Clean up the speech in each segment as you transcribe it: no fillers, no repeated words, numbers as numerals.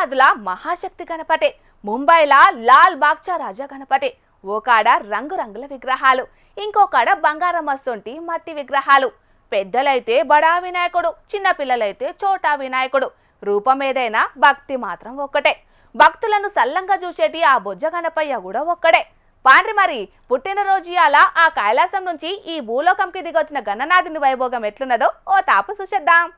హైదరాబాద్లా మహాశక్తి గణపతి, ముంబైలా లాల్ బాగ్చా రాజా గణపతి. ఓకాడ రంగురంగుల విగ్రహాలు, ఇంకోకాడ బంగారం మస్సొంటి మట్టి విగ్రహాలు. పెద్దలైతే బడా వినాయకుడు, చిన్నపిల్లలైతే చోటా వినాయకుడు. రూపం ఏదైనా భక్తి మాత్రం ఒక్కటే. భక్తులను సల్లంగా చూసేటి ఆ బొజ్జ గణపయ్య కూడా ఒక్కడే. పాండ్రి మరి పుట్టినరోజు అలా ఆ కైలాసం నుంచి ఈ భూలోకంకి దిగొచ్చిన గణనాథుని వైభోగం ఎట్లున్నదో ఓ తాపు చూసేద్దాం.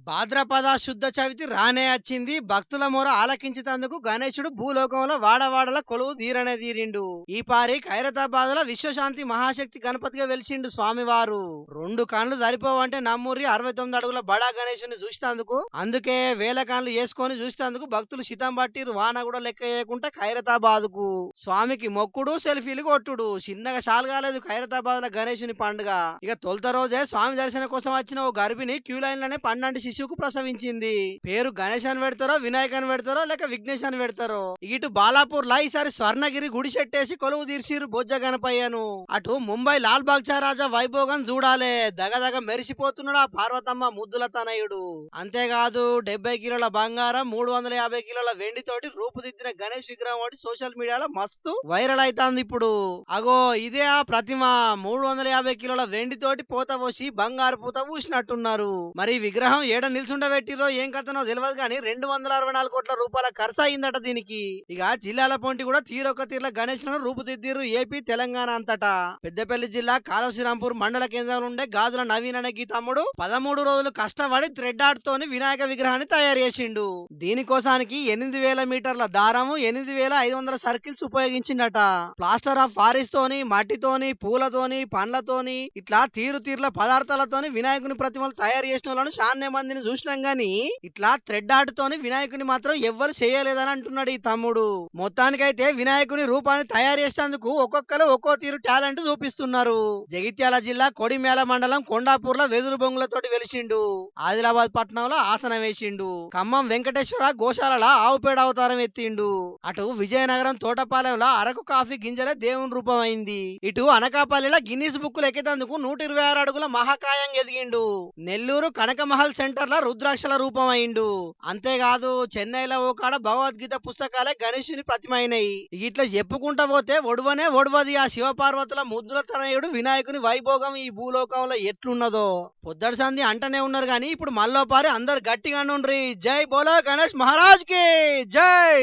భాద్రపద శుద్ధ చవితి రానే వచ్చింది. భక్తుల మొర ఆలకించేందుకు గణేశుడు భూలోకంలో వాడవాడల కొలువు తీరనే తీరిండు. ఈ పారి ఖైరతాబాద్ లో విశ్వశాంతి మహాశక్తి గణపతిగా వెలిసిండు స్వామివారు. 2 కాన్లు సరిపోవంటే నమ్మూరి 69 అడుగుల బడా గణేశుని చూసినందుకు, అందుకే వేల కాన్లు వేసుకొని చూసినందుకు భక్తులు శితం పట్టిరు. వాన కూడా లెక్క చేయకుండా ఖైరతాబాద్ కు స్వామికి మొక్కుడు, సెల్ఫీలు కొట్టుడు. చిన్నగా షాల్ కాలేదు ఖైరతాబాద్ లో గణేశుని పండుగ. ఇక తొలుత రోజే స్వామి దర్శనం కోసం వచ్చిన ఓ గర్భిణి క్యూ లైన్ లోనే 12 శిశువుకు ప్రసవించింది. పేరు గణేష్ అని పెడతారో, వినాయక్ అని పెడతారో, లేక విఘ్నేష్ అని పెడతారో. ఇటు బాలాపూర్ లా ఈసారి స్వర్ణగిరి గుడి చెట్టేసి కొలువు తీర్చిరు బొజ్జ గణపయ్యను. అటు ముంబై లాల్ బాగ్చా రాజా వైభోగం చూడాలే. దగదగ మెరిసిపోతున్నాడు ఆ పార్వతమ్మ ముద్దుల తనయుడు. అంతేకాదు 70 కిలోల బంగారం, 350 కిలోల వెండితోటి రూపుదిద్దిన గణేష్ విగ్రహం ఒకటి సోషల్ మీడియాలో మస్తు వైరల్ అవుతుంది ఇప్పుడు. అగో ఇదే ఆ ప్రతిమ. 350 కిలోల వెండితోటి పూత పోసి బంగారు పూత పూసినట్టున్నారు. మరి విగ్రహం ఏడ నిల్చుండబెట్టిరో ఏం కథనో తెలియదు కానీ 264 కోట్ల రూపాయల ఖర్చు అయిందట దీనికి. ఇక జిల్లాల పొంటి కూడా తీరొక్క తీర్ల గణేష్లను రూపుదిద్దిరు ఏపీ తెలంగాణ అంతటా. పెద్దపల్లి జిల్లా కాళశ్రీరాంపూర్ మండల కేంద్రంలో ఉండే గాజుల నవీన్ అనే గీ తమ్ముడు 13 రోజులు కష్టపడి థ్రెడ్ ఆర్ట్ తోని వినాయక విగ్రహాన్ని తయారు చేసిండు. దీనికోసానికి 8000 మీటర్ల దారము, 8500 సర్కిల్స్ ఉపయోగించిండట. ప్లాస్టర్ ఆఫ్ పారిస్ తోని, మట్టితోని, పూలతోని, పండ్లతోని ఇట్లా తీర్ల పదార్థాలతోని వినాయకుని ప్రతిమలు తయారు చేసిన వాళ్ళను చాన్నే మందిని చూసినాం గాని ఇట్లా థ్రెడ్ ఆర్ట్ తోని వినాయకుని మాత్రం ఎవ్వరు చేయలేదని అంటున్నాడు ఈ తమ్ముడు. మొత్తానికైతే వినాయకుని రూపాన్ని తయారు చేసేందుకు ఒక్కొక్కరు ఒక్కో తీరు టాలెంట్ చూపిస్తున్నారు. జగిత్యాల జిల్లా కొడిమేల మండలం కొండాపూర్ లో వెదురు బొంగులతోటి వెలిసిండు. ఆదిలాబాద్ పట్టణంలో ఆసనం వేసిండు. ఖమ్మం వెంకటేశ్వర గోశాల ఆవుపేడ అవతారం ఎత్తిండు. అటు విజయనగరం తోటపాలెంలో అరకు కాఫీ గింజలే దేవుని రూపం అయింది. ఇటు అనకాపల్లిలో గిన్నీస్ బుక్ ఎక్కేందుకు 126 అడుగుల మహాకాయం ఎదిగిండు. నెల్లూరు కనకమహల్ సెంటర్ లో రుద్రాక్షల రూపం అయిండు. అంతేకాదు చెన్నైలో ఓ కాడ భగవద్గీత పుస్తకాలే గణేశుని ప్రతిమ అయినాయి. ఇట్లా చెప్పుకుంటా పోతే ఒడవనే ఒడవది ఆ శివపార్వతుల ముద్దుల తనయుడు వినాయకుని వైభోగం ఈ భూలోకంలో ఎట్లున్నదో. పొద్దటి సంధి అంటనే ఉన్నారు గాని ఇప్పుడు మళ్ళోపారి అందరు గట్టిగా ఉండ్రి. జై బోలో గణేష్ మహారాజ్ కి జై.